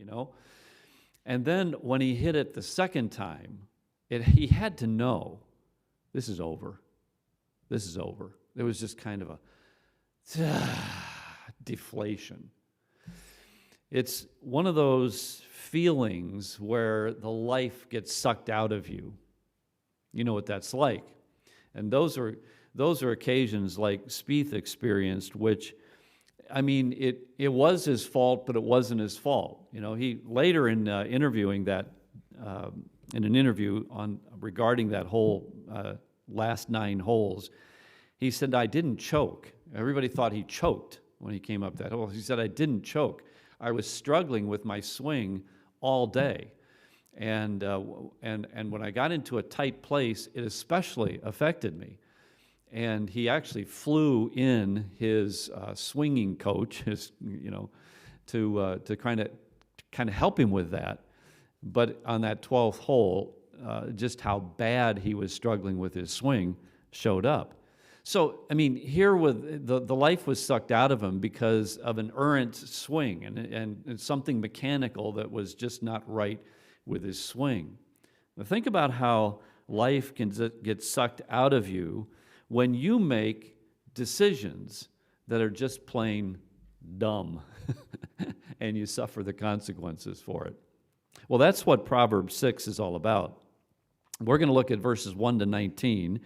you know. And then when he hit it the second time, he had to know, this is over. This is over. There was just kind of a deflation. It's one of those feelings where the life gets sucked out of you. You know what that's like. And those are occasions like Spieth experienced, which, I mean, it was his fault, but it wasn't his fault. You know, he later in interviewing that, in an interview regarding that whole last 9 holes, he said, I didn't choke. Everybody thought he choked when he came up that hole. He said, I didn't choke. I was struggling with my swing all day. And when I got into a tight place, it especially affected me. And he actually flew in his swinging coach, to kind of help him with that. But on that 12th hole, just how bad he was struggling with his swing showed up. So, I mean, here with the life was sucked out of him because of an errant swing and something mechanical that was just not right with his swing. Now think about how life can get sucked out of you when you make decisions that are just plain dumb and you suffer the consequences for it. Well, that's what Proverbs 6 is all about. We're going to look at verses 1 to 19,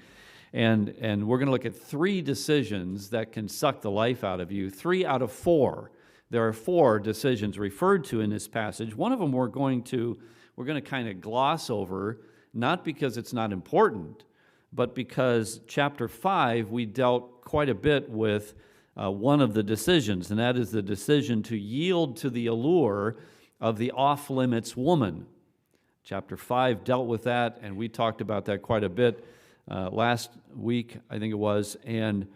and we're going to look at 3 decisions that can suck the life out of you. 3 out of 4. There are 4 decisions referred to in this passage. One of them we're going to kind of gloss over, not because it's not important, but because chapter 5, we dealt quite a bit with one of the decisions, and that is the decision to yield to the allure of the off-limits woman. Chapter 5 dealt with that, and we talked about that quite a bit last week, I think it was, and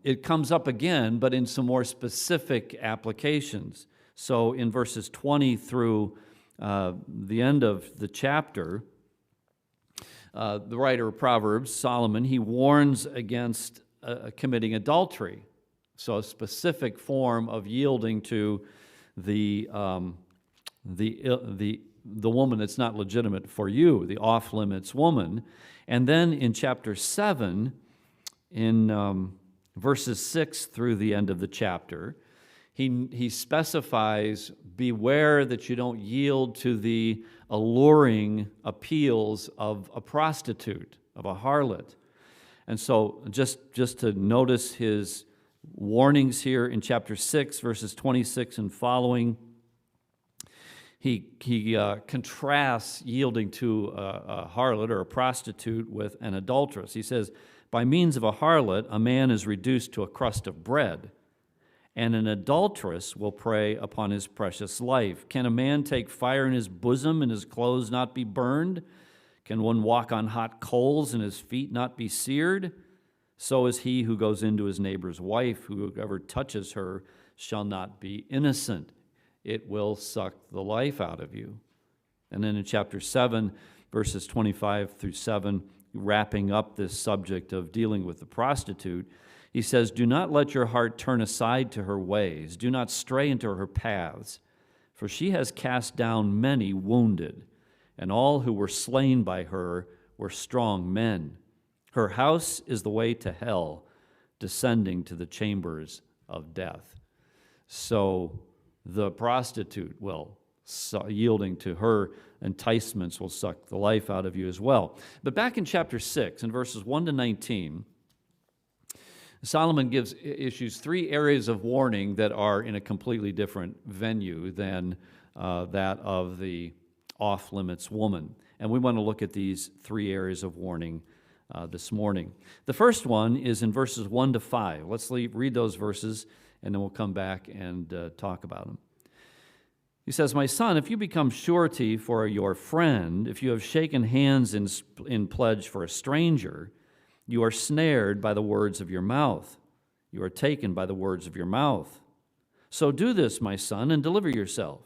it comes up again, but in some more specific applications. So in verses 20 through the end of the chapter, the writer of Proverbs, Solomon, he warns against committing adultery. So a specific form of yielding to the woman that's not legitimate for you, the off-limits woman. And then in chapter 7, in verses 6 through the end of the chapter, he specifies, beware that you don't yield to the alluring appeals of a prostitute, of a harlot. And so just to notice his warnings here in chapter 6, verses 26 and following, he contrasts yielding to a harlot or a prostitute with an adulteress. He says, by means of a harlot, a man is reduced to a crust of bread, and an adulteress will prey upon his precious life. Can a man take fire in his bosom and his clothes not be burned? Can one walk on hot coals and his feet not be seared? So is he who goes into his neighbor's wife. Whoever touches her shall not be innocent. It will suck the life out of you. And then in chapter 7, verses 25 through 7, wrapping up this subject of dealing with the prostitute, he says, do not let your heart turn aside to her ways. Do not stray into her paths, for she has cast down many wounded, and all who were slain by her were strong men. Her house is the way to hell, descending to the chambers of death. So the prostitute yielding to her enticements will suck the life out of you as well. But back in chapter 6, in verses 1 to 19, Solomon issues 3 areas of warning that are in a completely different venue than that of the off-limits woman. And we want to look at these 3 areas of warning this morning. The first one is in verses 1 to 5. Let's read those verses, and then we'll come back and talk about them. He says, my son, if you become surety for your friend, if you have shaken hands in pledge for a stranger, you are snared by the words of your mouth. You are taken by the words of your mouth. So do this, my son, and deliver yourself,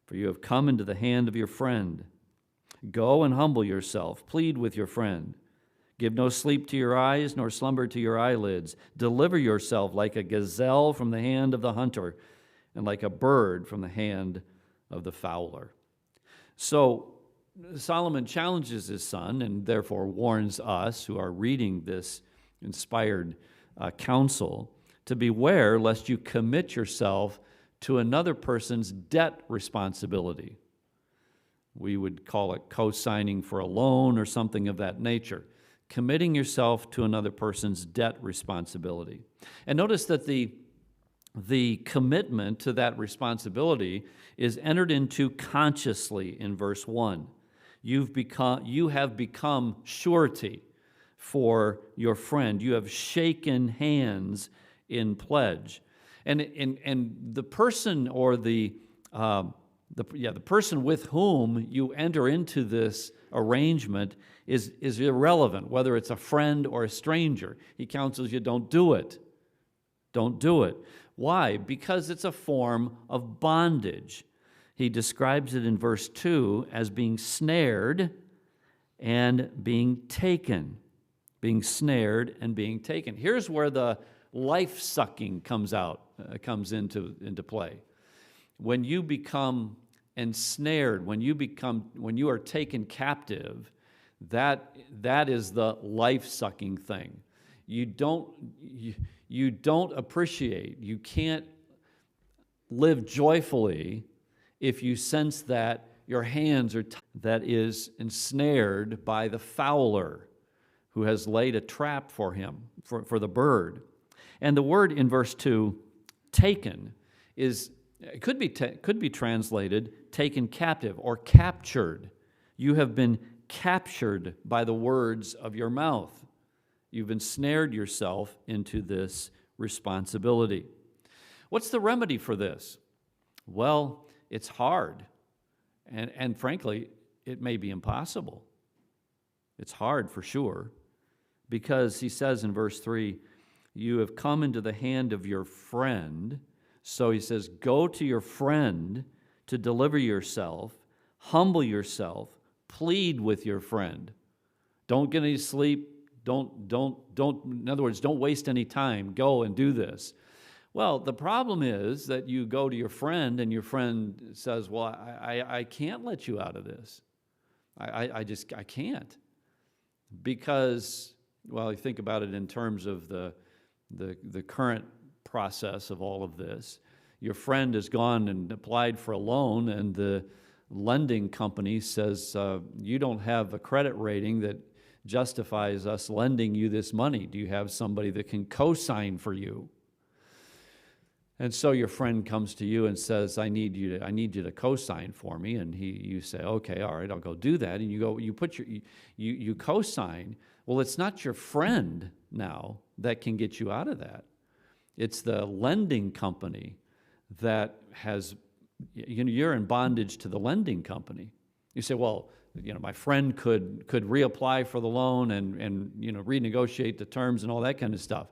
for you have come into the hand of your friend. Go and humble yourself. Plead with your friend. Give no sleep to your eyes, nor slumber to your eyelids. Deliver yourself like a gazelle from the hand of the hunter, and like a bird from the hand of the fowler. So Solomon challenges his son and therefore warns us who are reading this inspired counsel to beware lest you commit yourself to another person's debt responsibility. We would call it co-signing for a loan or something of that nature. Committing yourself to another person's debt responsibility. And notice that the commitment to that responsibility is entered into consciously in verse 1. You have become surety for your friend. You have shaken hands in pledge. And the person or the person with whom you enter into this arrangement is irrelevant, whether it's a friend or a stranger. He counsels you, don't do it. Don't do it. Why? Because it's a form of bondage. He describes it in verse 2 as being snared and being taken. Being snared and being taken. Here's where the life-sucking comes into play. When you become ensnared, when you are taken captive, that is the life-sucking thing. You don't appreciate, you can't live joyfully if you sense that your hands are that is ensnared by the fowler who has laid a trap for him, for the bird. And the word in verse 2, taken, could be translated taken captive or captured. You have been captured by the words of your mouth. You've ensnared yourself into this responsibility. What's the remedy for this? Well, it's hard. And frankly, it may be impossible. It's hard for sure. Because he says in verse 3, you have come into the hand of your friend. So he says, go to your friend to deliver yourself, humble yourself, plead with your friend. Don't get any sleep. In other words, don't waste any time. Go and do this. Well, the problem is that you go to your friend and your friend says, well, I can't let you out of this. I can't. Because, well, you think about it in terms of the current process of all of this. Your friend has gone and applied for a loan, and the lending company says, you don't have a credit rating that justifies us lending you this money. Do you have somebody that can co-sign for you? And so your friend comes to you and says, I need you to co-sign for me. And you say, okay, all right, I'll go do that. And you co-sign. Well, it's not your friend now that can get you out of that. It's the lending company that has, you're in bondage to the lending company. You say, well, my friend could reapply for the loan and renegotiate the terms and all that kind of stuff.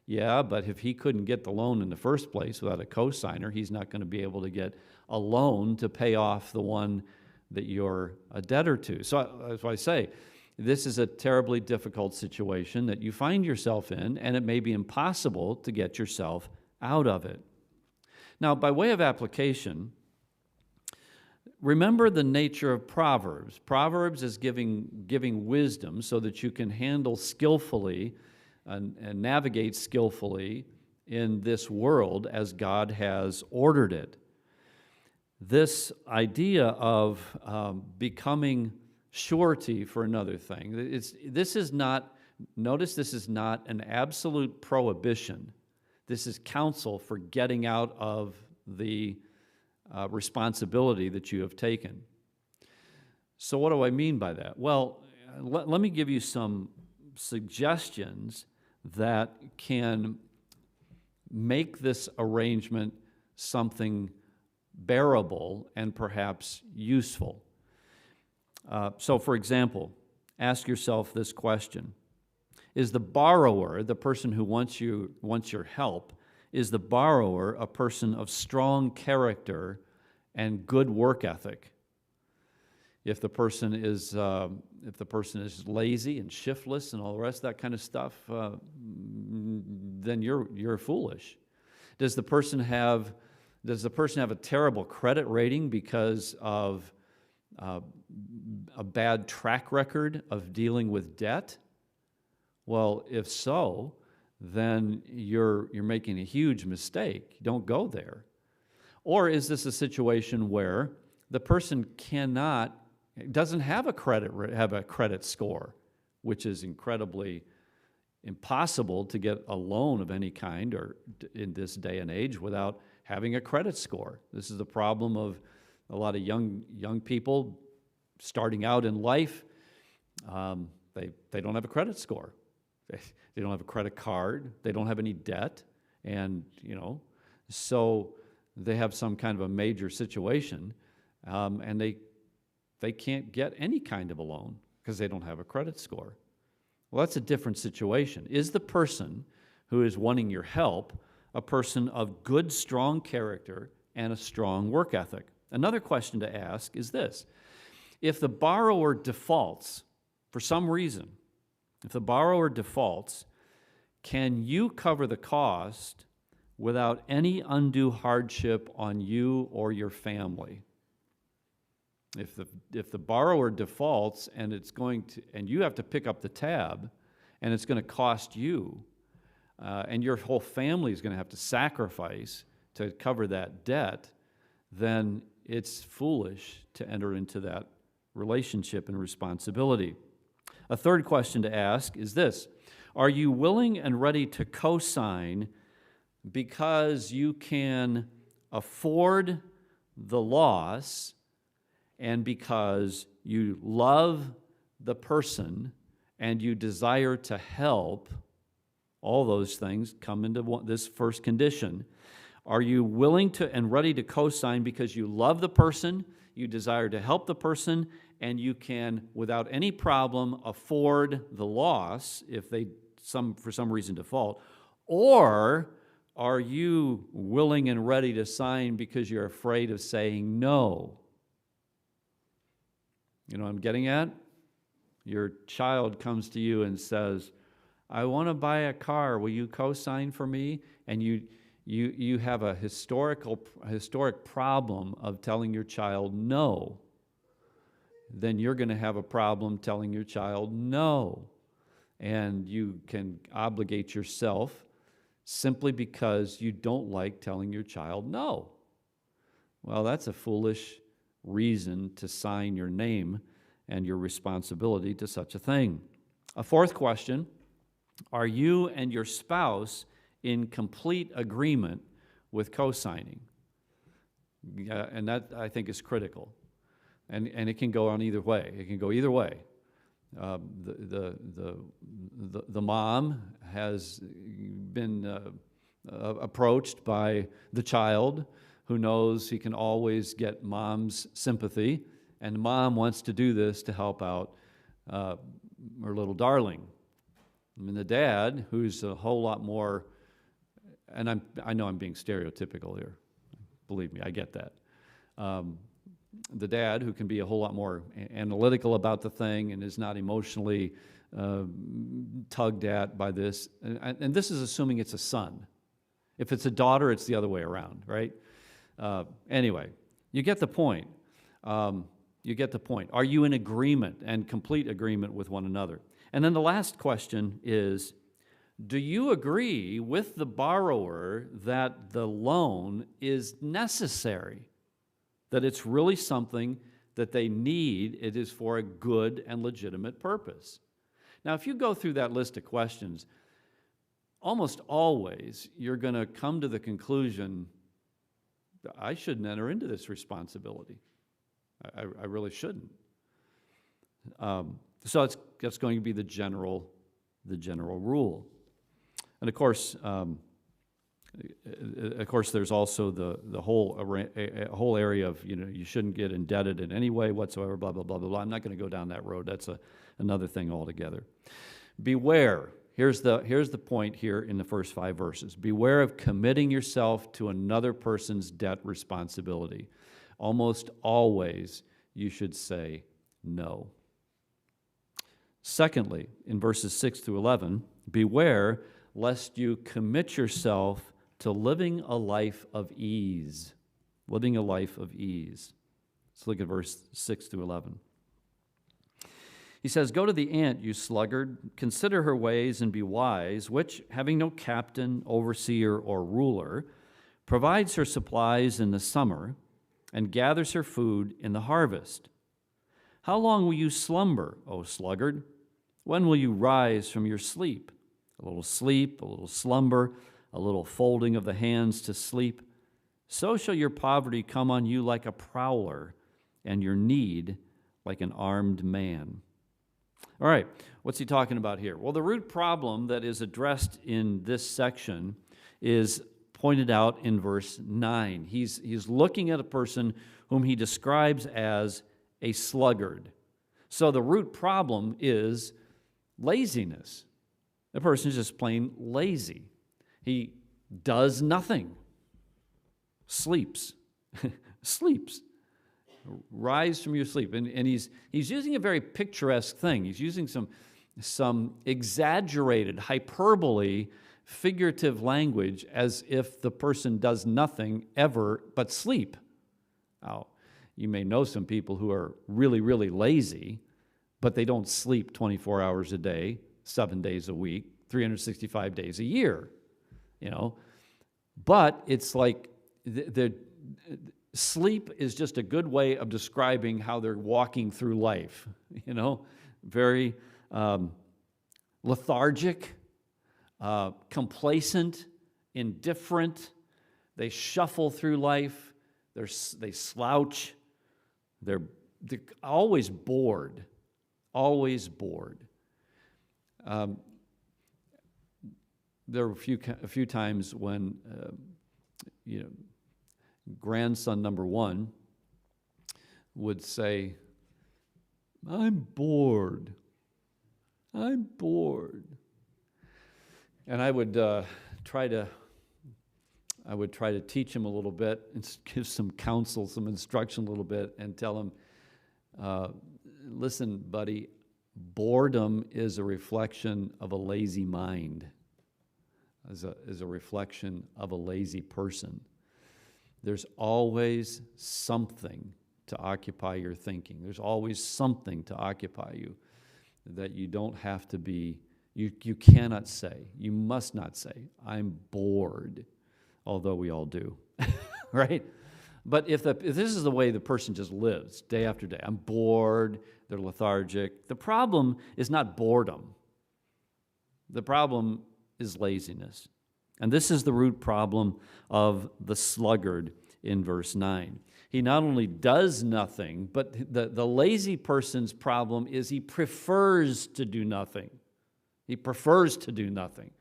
Yeah, but if he couldn't get the loan in the first place without a co-signer, he's not going to be able to get a loan to pay off the one that you're a debtor to. So that's why I say, this is a terribly difficult situation that you find yourself in, and it may be impossible to get yourself out of it. Now, by way of application, remember the nature of Proverbs. Proverbs is giving wisdom so that you can handle skillfully and navigate skillfully in this world as God has ordered it. This idea of becoming surety for another thing, this is not an absolute prohibition. This is counsel for getting out of the responsibility that you have taken. So what do I mean by that? Well, let me give you some suggestions that can make this arrangement something bearable and perhaps useful. So, for example, ask yourself this question. Is the borrower, the person who wants your help, is the borrower a person of strong character and good work ethic? If the person is lazy and shiftless and all the rest of that kind of stuff, then you're foolish. Does the person have Does the person have a terrible credit rating because of a bad track record of dealing with debt? Well, if so, then you're making a huge mistake. Don't go there. Or is this a situation where the person doesn't have a credit score, which is incredibly impossible to get a loan of any kind or in this day and age without having a credit score. This is the problem of a lot of young people starting out in life. They don't have a credit score. They don't have a credit card. They don't have any debt, and so they have some kind of a major situation, and they can't get any kind of a loan because they don't have a credit score. Well, that's a different situation. Is the person who is wanting your help a person of good, strong character and a strong work ethic? Another question to ask is this: if the borrower defaults for some reason, can you cover the cost without any undue hardship on you or your family? If the borrower defaults and you have to pick up the tab, and it's going to cost you, and your whole family is going to have to sacrifice to cover that debt, then it's foolish to enter into that relationship and responsibility. A third question to ask is this: are you willing and ready to co-sign because you can afford the loss and because you love the person and you desire to help? All those things come into this first condition. Are you willing to and ready to co-sign because you love the person, you desire to help the person, and you can, without any problem, afford the loss if they for some reason default? Or are you willing and ready to sign because you're afraid of saying no? You know what I'm getting at? Your child comes to you and says, I want to buy a car. Will you co-sign for me? And you have a historic problem of telling your child no. Then you're going to have a problem telling your child no. And you can obligate yourself simply because you don't like telling your child no. Well, that's a foolish reason to sign your name and your responsibility to such a thing. A fourth question: are you and your spouse in complete agreement with co-signing? And that, I think, is critical. And it can go on either way. It can go either way. The mom has been approached by the child, who knows he can always get mom's sympathy, and mom wants to do this to help out her little darling. And the dad, who's a whole lot more, and I know I'm being stereotypical here. Believe me, I get that. The dad, who can be a whole lot more analytical about the thing and is not emotionally tugged at by this. And this is assuming it's a son. If it's a daughter, it's the other way around, right? Anyway, you get the point. You get the point. Are you in agreement and complete agreement with one another? And then the last question is, do you agree with the borrower that the loan is necessary? That it's really something that they need, it is for a good and legitimate purpose? Now, if you go through that list of questions, almost always you're going to come to the conclusion, I shouldn't enter into this responsibility. I really shouldn't. So that's going to be the general rule. And of course, there's also the whole area of, you shouldn't get indebted in any way whatsoever, blah, blah, blah, blah, blah. I'm not going to go down that road. That's another thing altogether. Beware. Here's the point here in the first 5 verses. Beware of committing yourself to another person's debt responsibility. Almost always you should say no. Secondly, in verses 6 through 11, beware lest you commit yourself to living a life of ease. Living a life of ease. Let's look at verse 6 to 11. He says, "Go to the ant, you sluggard, consider her ways and be wise, which, having no captain, overseer, or ruler, provides her supplies in the summer and gathers her food in the harvest. How long will you slumber, O sluggard? When will you rise from your sleep? A little slumber, a little folding of the hands to sleep. So shall your poverty come on you like a prowler, and your need like an armed man." All right, what's he talking about here? Well, the root problem that is addressed in this section is pointed out in verse 9. He's looking at a person whom he describes as a sluggard. So the root problem is laziness. The person is just plain lazy. He does nothing. Sleeps. Sleeps. Rise from your sleep. And he's using a very picturesque thing. He's using some exaggerated, hyperbole, figurative language as if the person does nothing ever but sleep. Now, you may know some people who are really, really lazy, but they don't sleep 24 hours a day, 7 days a week, 365 days a year, But it's like sleep is just a good way of describing how they're walking through life, very lethargic, complacent, indifferent. They shuffle through life. They slouch. They're always bored. Always bored. There were a few times when, grandson number one would say, "I'm bored. I'm bored." And I would try to teach him a little bit and give some counsel, some instruction a little bit, and tell him, "Listen, buddy, boredom is a reflection of a lazy mind, is a reflection of a lazy person. There's always something to occupy your thinking. There's always something to occupy you that you don't have to be, you cannot say, you must not say, 'I'm bored,' although we all do," right? But if this is the way the person just lives day after day, I'm bored, they're lethargic. The problem is not boredom. The problem is laziness. And this is the root problem of the sluggard in verse 9. He not only does nothing, but the lazy person's problem is he prefers to do nothing. He prefers to do nothing.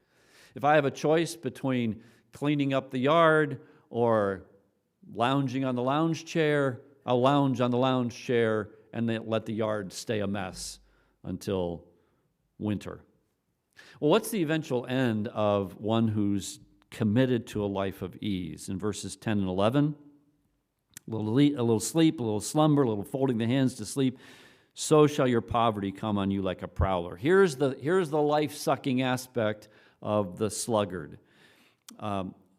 If I have a choice between cleaning up the yard or lounging on the lounge chair, I'll lounge on the lounge chair and then let the yard stay a mess until winter. Well, what's the eventual end of one who's committed to a life of ease? In verses 10 and 11, a little sleep, a little slumber, a little folding the hands to sleep, so shall your poverty come on you like a prowler. Here's the life-sucking aspect of the sluggard.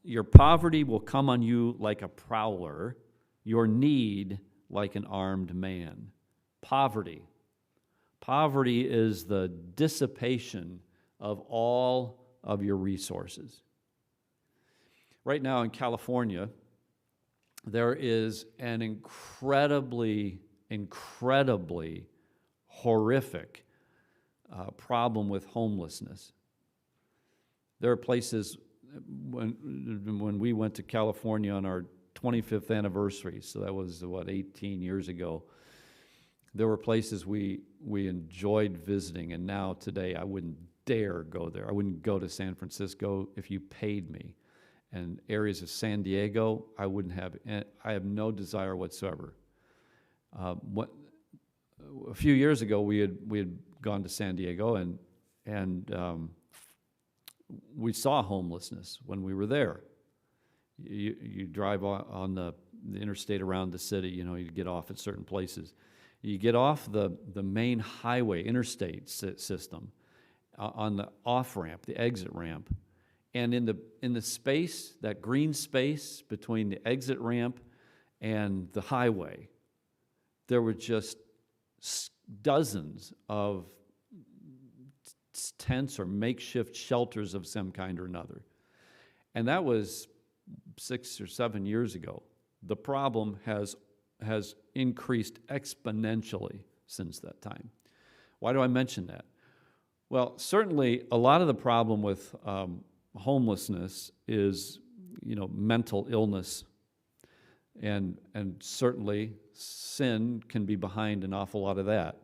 Your poverty will come on you like a prowler, your need like an armed man. Poverty. Poverty is the dissipation of all of your resources. Right now in California, there is an incredibly horrific problem with homelessness. There are places, when we went to California on our 25th anniversary, so that was, 18 years ago, there were places we enjoyed visiting, and now today I wouldn't dare go there. I wouldn't go to San Francisco if you paid me. And areas of San Diego, I have no desire whatsoever. A few years ago, we had gone to San Diego, and we saw homelessness when we were there. You drive on the interstate around the city, you get off at certain places. You get off the main highway, interstate system, on the off-ramp, the exit ramp, And in the space, that green space between the exit ramp and the highway, there were just dozens of tents or makeshift shelters of some kind or another. And that was 6 or 7 years ago. The problem has increased exponentially since that time. Why do I mention that? Well, certainly a lot of the problem with homelessness is, mental illness, and certainly sin can be behind an awful lot of that,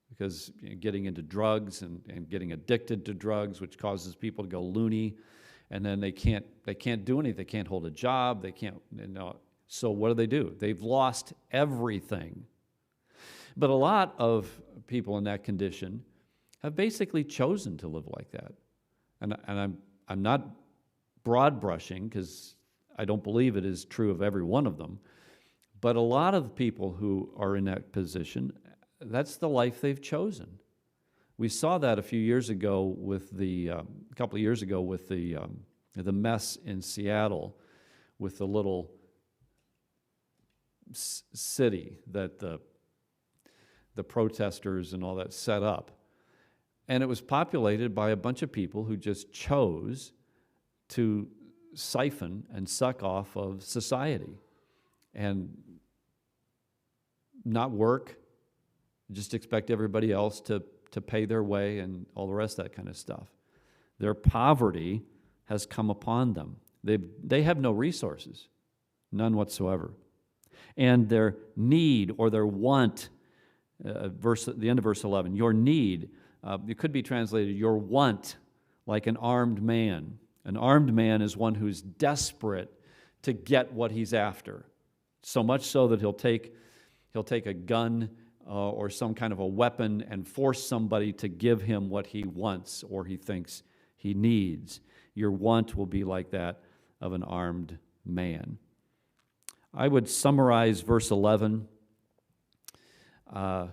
because getting into drugs and getting addicted to drugs, which causes people to go loony, and then they can't do anything. They can't hold a job. They can't. So what do? They've lost everything. But a lot of people in that condition have basically chosen to live like that. And I'm not broad brushing, because I don't believe it is true of every one of them. But a lot of the people who are in that position, that's the life they've chosen. We saw that a couple of years ago with the mess in Seattle, with the little city that the protesters and all that set up. And it was populated by a bunch of people who just chose to siphon and suck off of society and not work, just expect everybody else to pay their way and all the rest of that kind of stuff. Their poverty has come upon them. They have no resources, none whatsoever. And their need or their want, the end of verse 11, your need, it could be translated, your want, like an armed man. An armed man is one who's desperate to get what he's after, so much so that he'll take a gun or some kind of a weapon and force somebody to give him what he wants or he thinks he needs. Your want will be like that of an armed man. I would summarize verse 11. I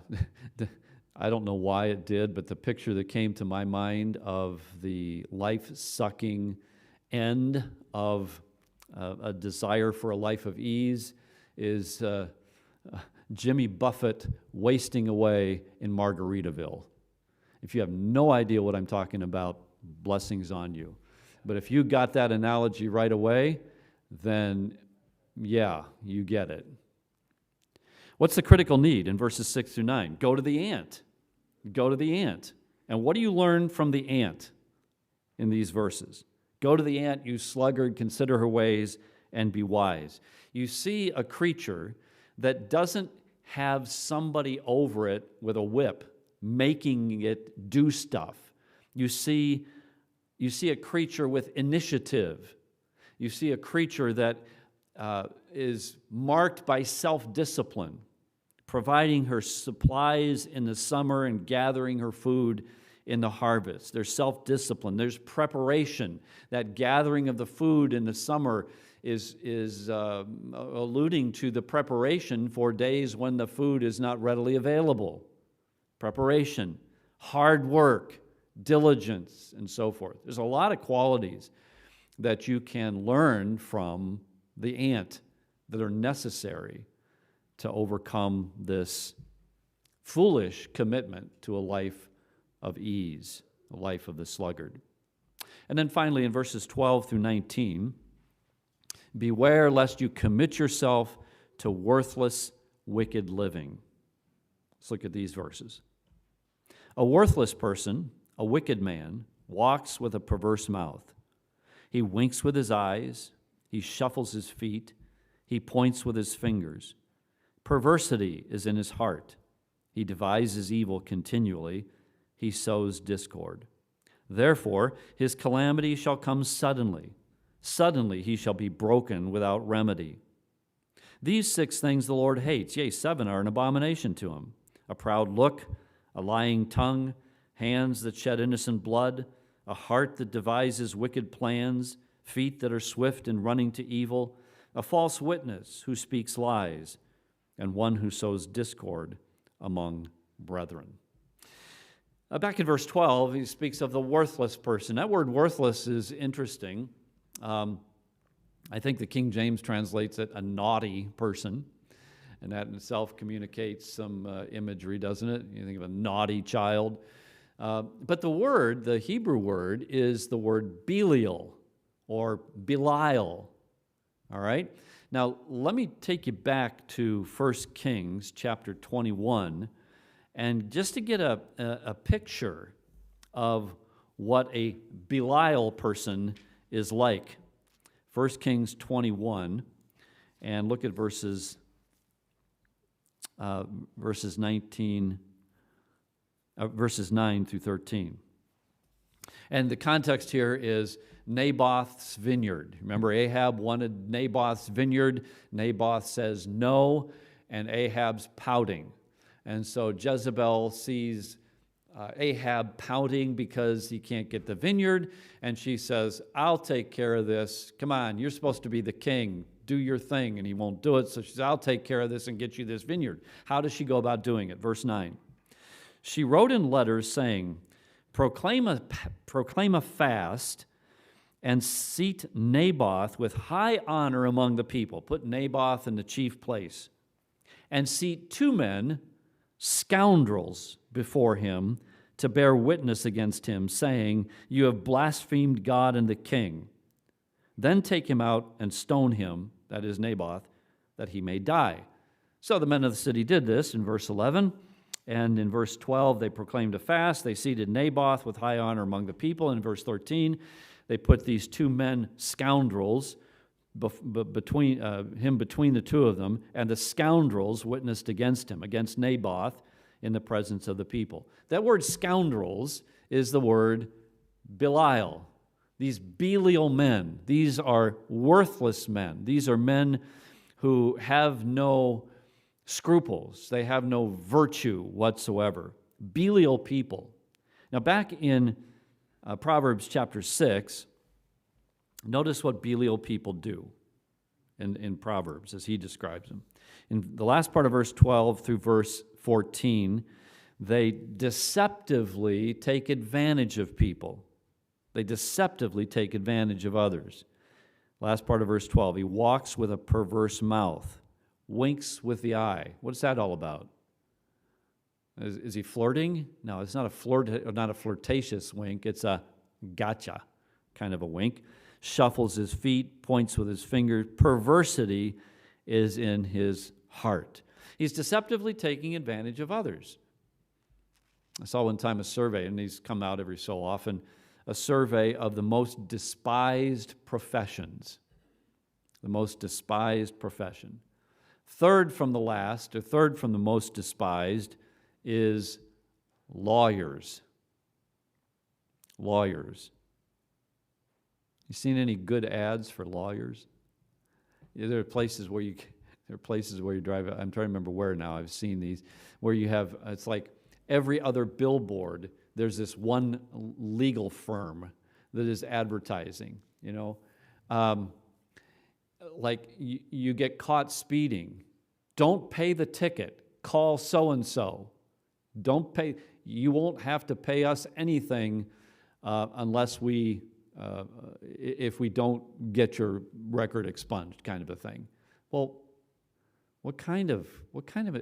don't know why it did, but the picture that came to my mind of the life-sucking end of a desire for a life of ease is Jimmy Buffett wasting away in Margaritaville. If you have no idea what I'm talking about, blessings on you. But if you got that analogy right away, then yeah, you get it. What's the critical need in verses 6 through 9? Go to the ant. Go to the ant. And what do you learn from the ant in these verses? Go to the ant, you sluggard, consider her ways, and be wise. You see a creature that doesn't have somebody over it with a whip making it do stuff. You see a creature with initiative. You see a creature that is marked by self-discipline, providing her supplies in the summer and gathering her food in the harvest. There's self-discipline. There's preparation. That gathering of the food in the summer is alluding to the preparation for days when the food is not readily available. Preparation, hard work, diligence, and so forth. There's a lot of qualities that you can learn from the ant that are necessary to overcome this foolish commitment to a life of ease, a life of the sluggard. And then finally in verses 12 through 19, beware lest you commit yourself to worthless, wicked living. Let's look at these verses. A worthless person, a wicked man, walks with a perverse mouth. He winks with his eyes, he shuffles his feet, he points with his fingers. Perversity is in his heart. He devises evil continually. He sows discord. Therefore, his calamity shall come suddenly. Suddenly he shall be broken without remedy. These 6 things the Lord hates, yea, 7 are an abomination to him: a proud look, a lying tongue, hands that shed innocent blood, a heart that devises wicked plans, feet that are swift in running to evil, a false witness who speaks lies, and one who sows discord among brethren. Back in verse 12, he speaks of the worthless person. That word worthless is interesting. I think the King James translates it a naughty person, and that in itself communicates some imagery, doesn't it? You think of a naughty child. But the Hebrew word, is the word Belial or Belial. All right? Now, let me take you back to 1 Kings chapter 21, and just to get a picture of what a Belial person is like. 1 Kings 21, and look at verses 9 through 13. And the context here is Naboth's vineyard. Remember, Ahab wanted Naboth's vineyard. Naboth says no, and Ahab's pouting. And so Jezebel sees Ahab pouting because he can't get the vineyard, and she says, I'll take care of this. Come on, you're supposed to be the king. Do your thing. And he won't do it, so she says, I'll take care of this and get you this vineyard. How does she go about doing it? Verse 9. She wrote in letters saying, proclaim a fast and seat Naboth with high honor among the people. Put Naboth in the chief place. And seat 2 men, scoundrels, before him to bear witness against him, saying, you have blasphemed God and the king. Then take him out and stone him, that is Naboth, that he may die. So the men of the city did this in verse 11. And in verse 12, they proclaimed a fast. They seated Naboth with high honor among the people. In verse 13, they put these 2 men, scoundrels, between the 2 of them, and the scoundrels witnessed against him, against Naboth, in the presence of the people. That word scoundrels is the word Belial. These Belial men, these are worthless men. These are men who have no scruples. They have no virtue whatsoever. Belial people. Now back in Proverbs chapter 6, notice what Belial people do in Proverbs as he describes them. In the last part of verse 12 through verse 14, they deceptively take advantage of people. They deceptively take advantage of others. Last part of verse 12, he walks with a perverse mouth, winks with the eye. What's that all about? Is he flirting? No, it's not a flirtatious wink. It's a gotcha kind of a wink. Shuffles his feet, points with his finger. Perversity is in his heart. He's deceptively taking advantage of others. I saw one time a survey, and these come out every so often, a survey of the most despised professions. The most despised profession. Third from the most despised is lawyers. Lawyers. You seen any good ads for lawyers? There are places where you drive. I'm trying to remember where now. I've seen these where you have. It's like every other billboard. There's this one legal firm that is advertising. Like you get caught speeding. Don't pay the ticket. Call so and so. Don't pay. You won't have to pay us anything unless if we don't get your record expunged, kind of a thing. Well, what kind of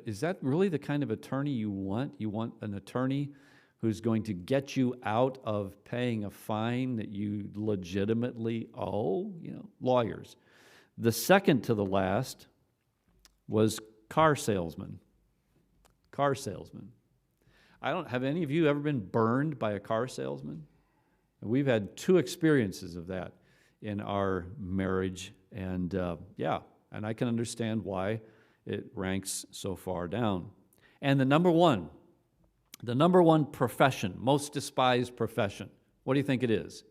is that really the kind of attorney you want? You want an attorney who's going to get you out of paying a fine that you legitimately owe? Lawyers. The second to the last was car salesman. Car salesman. Have any of you ever been burned by a car salesman? We've had 2 experiences of that in our marriage, and and I can understand why it ranks so far down. And the number one profession, most despised profession, what do you think it is?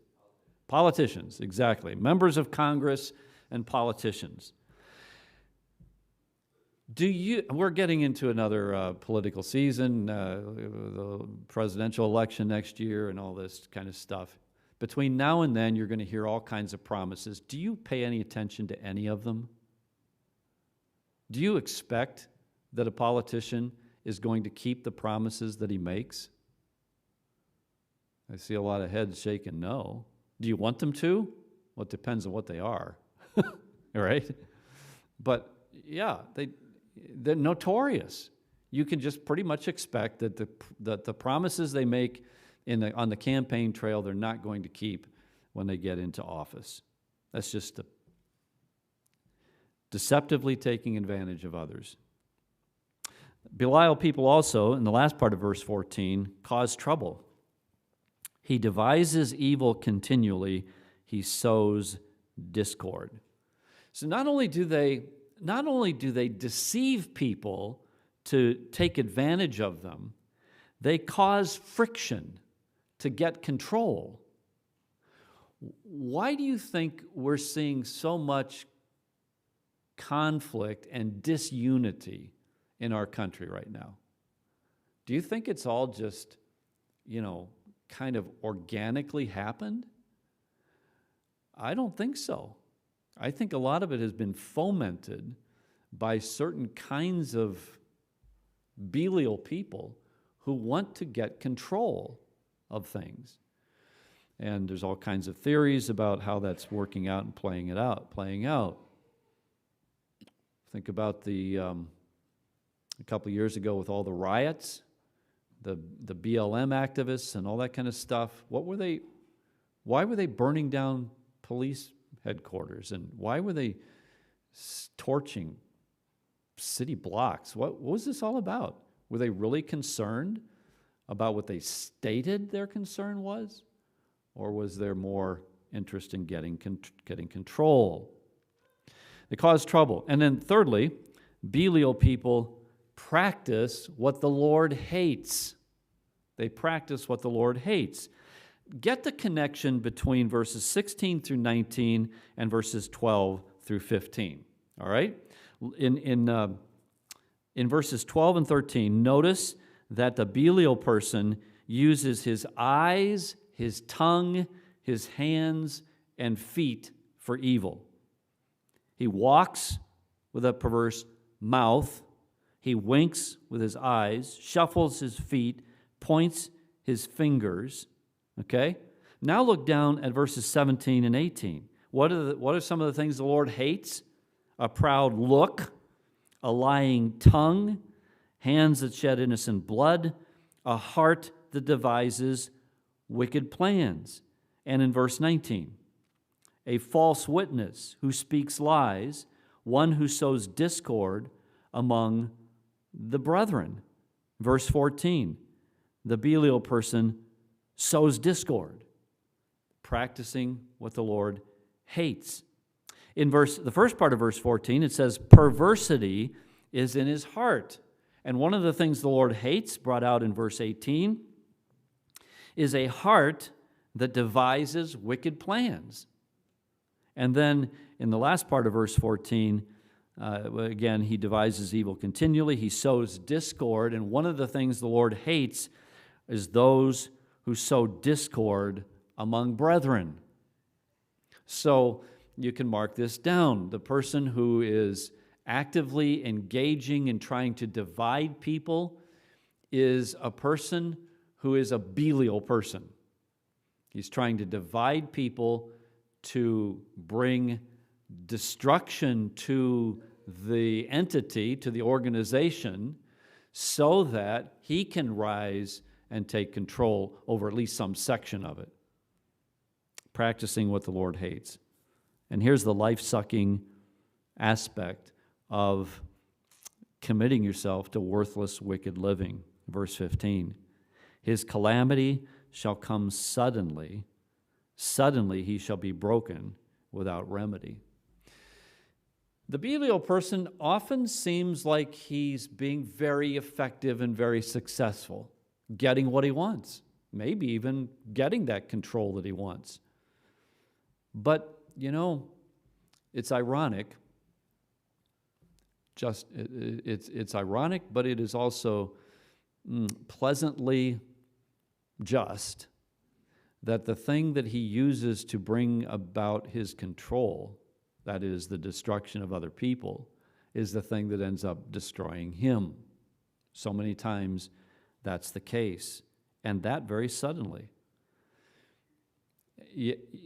Politicians, exactly. Members of Congress and politicians. We're getting into another political season, the presidential election next year and all this kind of stuff. Between now and then, you're going to hear all kinds of promises. Do you pay any attention to any of them? Do you expect that a politician is going to keep the promises that he makes? I see a lot of heads shaking no. Do you want them to? Well, it depends on what they are, right? But yeah, they're notorious. You can just pretty much expect that the promises they make on the campaign trail, they're not going to keep when they get into office. That's just deceptively taking advantage of others. Belial people also, in the last part of verse 14, cause trouble. He devises evil continually. He sows discord. So not only do they deceive people to take advantage of them, they cause friction to get control. Why do you think we're seeing so much conflict and disunity in our country right now? Do you think it's all just, kind of organically happened? I don't think so. I think a lot of it has been fomented by certain kinds of Belial people who want to get control of things. And there's all kinds of theories about how that's working out and playing out. Think about a couple of years ago with all the riots, the BLM activists and all that kind of stuff. Why were they burning down police headquarters, and why were they torching city blocks? What was this all about? Were they really concerned about what they stated their concern was? Or was there more interest in getting control? They cause trouble. And then thirdly, Belial people practice what the Lord hates. They practice what the Lord hates. Get the connection between verses 16 through 19 and verses 12 through 15. All right? In verses 12 and 13, notice that the Belial person uses his eyes, his tongue, his hands, and feet for evil. He walks with a perverse mouth. He winks with his eyes, shuffles his feet, points his fingers. Okay? Now look down at verses 17 and 18. What are some of the things the Lord hates? A proud look, a lying tongue, hands that shed innocent blood, a heart that devises wicked plans. And in verse 19, a false witness who speaks lies, one who sows discord among the brethren. Verse 14, the Belial person sows discord, practicing what the Lord hates. In the first part of verse 14, it says, perversity is in his heart. And one of the things the Lord hates, brought out in verse 18, is a heart that devises wicked plans. And then in the last part of verse 14, again, he devises evil continually. He sows discord. And one of the things the Lord hates is those who sow discord among brethren. So you can mark this down. The person who is actively engaging in trying to divide people is a person who is a Belial person. He's trying to divide people to bring destruction to the entity, to the organization, so that he can rise and take control over at least some section of it, practicing what the Lord hates. And here's the life-sucking aspect of committing yourself to worthless, wicked living. Verse 15, his calamity shall come suddenly. Suddenly he shall be broken without remedy. The Belial person often seems like he's being very effective and very successful, getting what he wants, maybe even getting that control that he wants. But, it's ironic. It's ironic, but it is also pleasantly just that the thing that he uses to bring about his control, that is the destruction of other people, is the thing that ends up destroying him. So many times that's the case, and that very suddenly.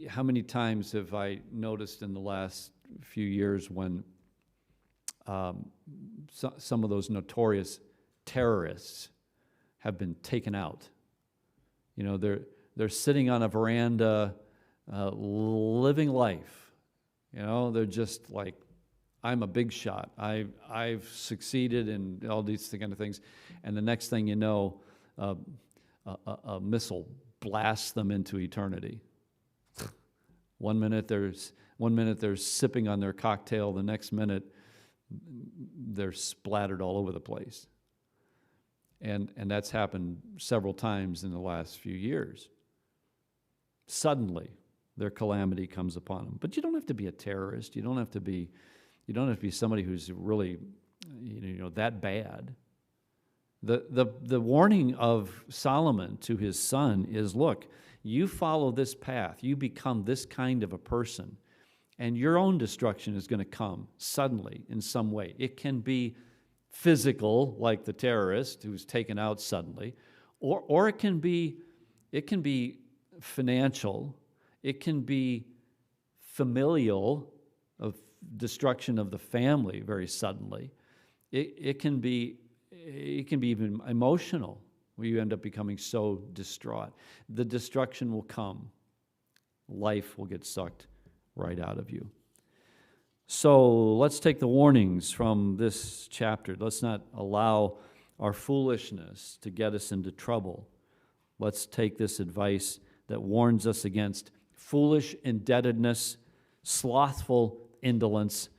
How many times have I noticed in the last few years when some of those notorious terrorists have been taken out? You know, they're sitting on a veranda, living life. You know, they're just like, I'm a big shot. I've succeeded in all these kind of things, and the next thing you know, a missile blasts them into eternity. One minute they're sipping on their cocktail. The next minute, they're splattered all over the place. And that's happened several times in the last few years. Suddenly, their calamity comes upon them. But you don't have to be a terrorist. You don't have to be somebody who's really, that bad. The warning of Solomon to his son is, look, you follow this path, you become this kind of a person, and your own destruction is going to come suddenly in some way. It can be physical, like the terrorist who's taken out suddenly, or it can be financial, it can be familial, of destruction of the family very suddenly. It can be even emotional, where you end up becoming so distraught. The destruction will come. Life will get sucked right out of you. So let's take the warnings from this chapter. Let's not allow our foolishness to get us into trouble. Let's take this advice that warns us against foolish indebtedness, slothful indolence,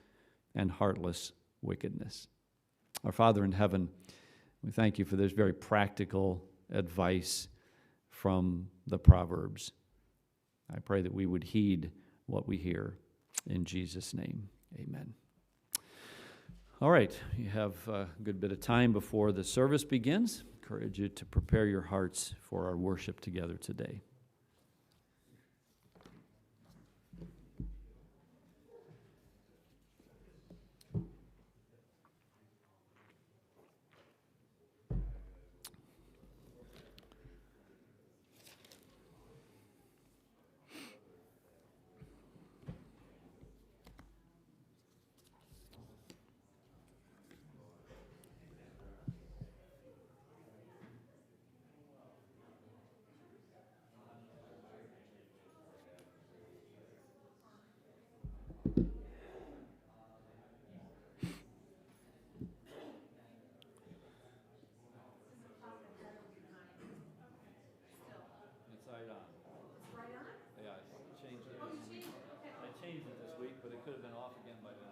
and heartless wickedness. Our Father in heaven, we thank you for this very practical advice from the Proverbs. I pray that we would heed what we hear. In Jesus' name, amen. All right, you have a good bit of time before the service begins. I encourage you to prepare your hearts for our worship together today. It's right on? Yeah, I changed it this week. I changed it this week, but it could have been off again by now.